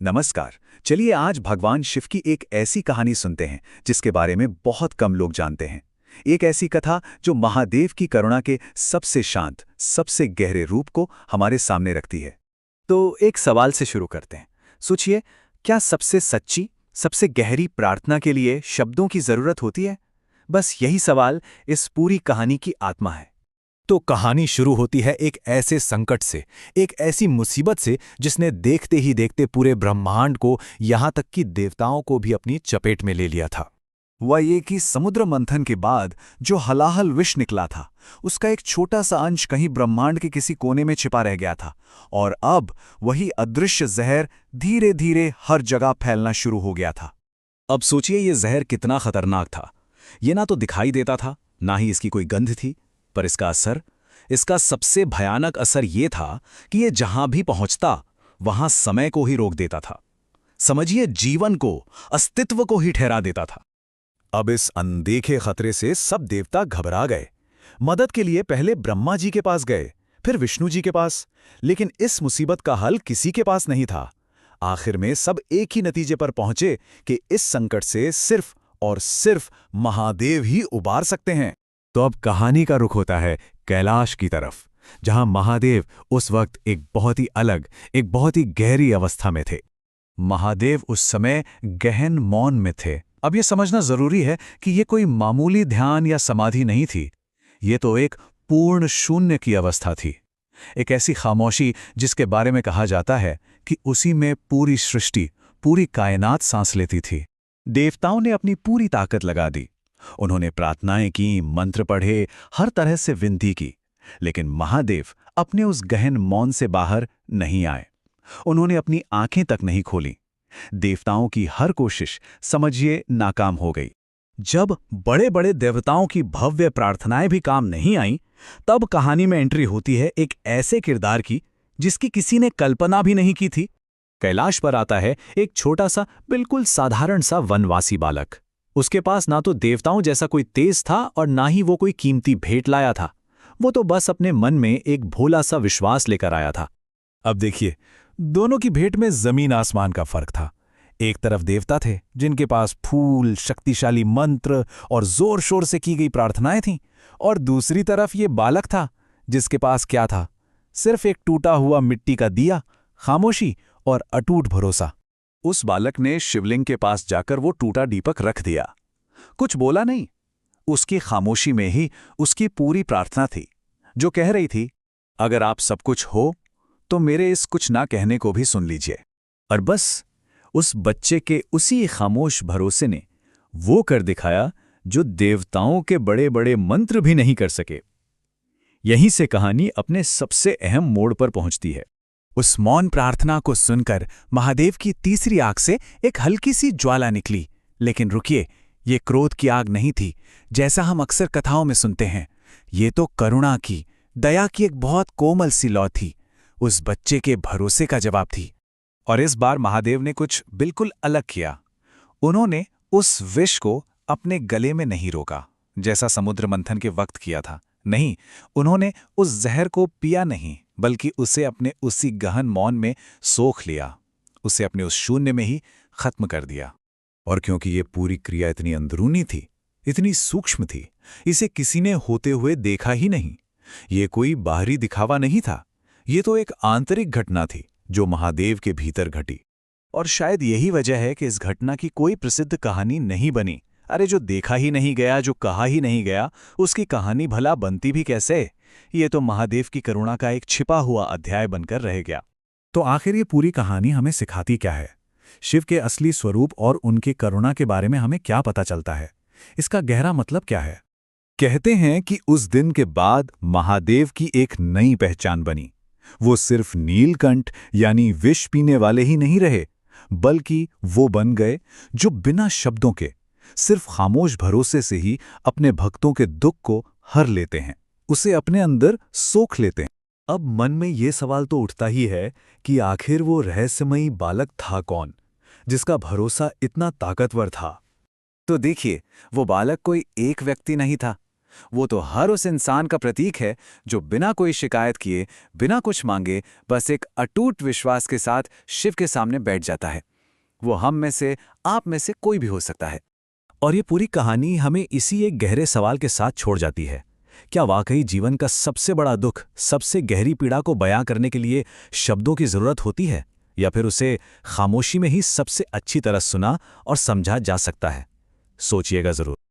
नमस्कार। चलिए आज भगवान शिव की एक ऐसी कहानी सुनते हैं जिसके बारे में बहुत कम लोग जानते हैं। एक ऐसी कथा जो महादेव की करुणा के सबसे शांत, सबसे गहरे रूप को हमारे सामने रखती है। तो एक सवाल से शुरू करते हैं। सोचिए, क्या सबसे सच्ची, सबसे गहरी प्रार्थना के लिए शब्दों की जरूरत होती है? बस यही सवाल इस पूरी कहानी की आत्मा है। तो कहानी शुरू होती है एक ऐसे संकट से, एक ऐसी मुसीबत से जिसने देखते ही देखते पूरे ब्रह्मांड को, यहाँ तक कि देवताओं को भी अपनी चपेट में ले लिया था। वह ये कि समुद्र मंथन के बाद जो हलाहल विष निकला था, उसका एक छोटा सा अंश कहीं ब्रह्मांड के किसी कोने में छिपा रह गया था, और अब वही अदृश्य जहर धीरे धीरे हर जगह फैलना शुरू हो गया था। अब सोचिए ये जहर कितना खतरनाक था। ये ना तो दिखाई देता था, ना ही इसकी कोई गंध थी, पर इसका सबसे भयानक असर ये था कि ये जहां भी पहुंचता वहां समय को ही रोक देता था। समझिए, जीवन को, अस्तित्व को ही ठहरा देता था। अब इस अनदेखे खतरे से सब देवता घबरा गए। मदद के लिए पहले ब्रह्मा जी के पास गए, फिर विष्णु जी के पास, लेकिन इस मुसीबत का हल किसी के पास नहीं था। आखिर में सब एक ही नतीजे पर पहुंचे कि इस संकट से सिर्फ और सिर्फ महादेव ही उबार सकते हैं। तो अब कहानी का रुख होता है कैलाश की तरफ, जहां महादेव उस वक्त एक बहुत ही अलग, एक बहुत ही गहरी अवस्था में थे। महादेव उस समय गहन मौन में थे। अब यह समझना जरूरी है कि यह कोई मामूली ध्यान या समाधि नहीं थी। ये तो एक पूर्ण शून्य की अवस्था थी, एक ऐसी खामोशी जिसके बारे में कहा जाता है कि उसी में पूरी सृष्टि, पूरी कायनात सांस लेती थी। देवताओं ने अपनी पूरी ताकत लगा दी। उन्होंने प्रार्थनाएं की, मंत्र पढ़े, हर तरह से विनती की, लेकिन महादेव अपने उस गहन मौन से बाहर नहीं आए। उन्होंने अपनी आंखें तक नहीं खोली। देवताओं की हर कोशिश, समझिए, नाकाम हो गई। जब बड़े बड़े देवताओं की भव्य प्रार्थनाएं भी काम नहीं आईं, तब कहानी में एंट्री होती है एक ऐसे किरदार की जिसकी किसी ने कल्पना भी नहीं की थी। कैलाश पर आता है एक छोटा सा, बिल्कुल साधारण सा वनवासी बालक। उसके पास ना तो देवताओं जैसा कोई तेज था और ना ही वो कोई कीमती भेंट लाया था। वो तो बस अपने मन में एक भोला सा विश्वास लेकर आया था। अब देखिए, दोनों की भेंट में जमीन आसमान का फर्क था। एक तरफ देवता थे जिनके पास फूल, शक्तिशाली मंत्र और जोर शोर से की गई प्रार्थनाएं थीं, और दूसरी तरफ ये बालक था जिसके पास क्या था? सिर्फ एक टूटा हुआ मिट्टी का दिया, खामोशी और अटूट भरोसा। उस बालक ने शिवलिंग के पास जाकर वो टूटा दीपक रख दिया। कुछ बोला नहीं। उसकी खामोशी में ही उसकी पूरी प्रार्थना थी, जो कह रही थी, अगर आप सब कुछ हो तो मेरे इस कुछ ना कहने को भी सुन लीजिए। और बस उस बच्चे के उसी खामोश भरोसे ने वो कर दिखाया जो देवताओं के बड़े बड़े मंत्र भी नहीं कर सके। यहीं से कहानी अपने सबसे अहम मोड़ पर पहुंचती है। उस मौन प्रार्थना को सुनकर महादेव की तीसरी आंख से एक हल्की सी ज्वाला निकली। लेकिन रुकिए, ये क्रोध की आग नहीं थी जैसा हम अक्सर कथाओं में सुनते हैं। ये तो करुणा की, दया की एक बहुत कोमल सी लौ थी। उस बच्चे के भरोसे का जवाब थी। और इस बार महादेव ने कुछ बिल्कुल अलग किया। उन्होंने उस विष को अपने गले में नहीं रोका जैसा समुद्र मंथन के वक्त किया था। नहीं, उन्होंने उस जहर को पिया नहीं, बल्कि उसे अपने उसी गहन मौन में सोख लिया। उसे अपने उस शून्य में ही खत्म कर दिया। और क्योंकि ये पूरी क्रिया इतनी अंदरूनी थी, इतनी सूक्ष्म थी, इसे किसी ने होते हुए देखा ही नहीं। ये कोई बाहरी दिखावा नहीं था। ये तो एक आंतरिक घटना थी जो महादेव के भीतर घटी। और शायद यही वजह है कि इस घटना की कोई प्रसिद्ध कहानी नहीं बनी। अरे, जो देखा ही नहीं गया, जो कहा ही नहीं गया, उसकी कहानी भला बनती भी कैसे? ये तो महादेव की करुणा का एक छिपा हुआ अध्याय बनकर रह गया। तो आखिर ये पूरी कहानी हमें सिखाती क्या है? शिव के असली स्वरूप और उनकी करुणा के बारे में हमें क्या पता चलता है? इसका गहरा मतलब क्या है? कहते हैं कि उस दिन के बाद महादेव की एक नई पहचान बनी। वो सिर्फ नीलकंठ यानी विष पीने वाले ही नहीं रहे, बल्कि वो बन गए जो बिना शब्दों के, सिर्फ खामोश भरोसे से ही अपने भक्तों के दुख को हर लेते हैं, उसे अपने अंदर सोख लेते हैं। अब मन में ये सवाल तो उठता ही है कि आखिर वो रहस्यमयी बालक था कौन, जिसका भरोसा इतना ताकतवर था? तो देखिए, वो बालक कोई एक व्यक्ति नहीं था। वो तो हर उस इंसान का प्रतीक है जो बिना कोई शिकायत किए, बिना कुछ मांगे, बस एक अटूट विश्वास के साथ शिव के सामने बैठ जाता है। वो हम में से, आप में से कोई भी हो सकता है। और ये पूरी कहानी हमें इसी एक गहरे सवाल के साथ छोड़ जाती है। क्या वाकई जीवन का सबसे बड़ा दुख, सबसे गहरी पीड़ा को बयां करने के लिए शब्दों की जरूरत होती है, या फिर उसे खामोशी में ही सबसे अच्छी तरह सुना और समझा जा सकता है? सोचिएगा जरूर।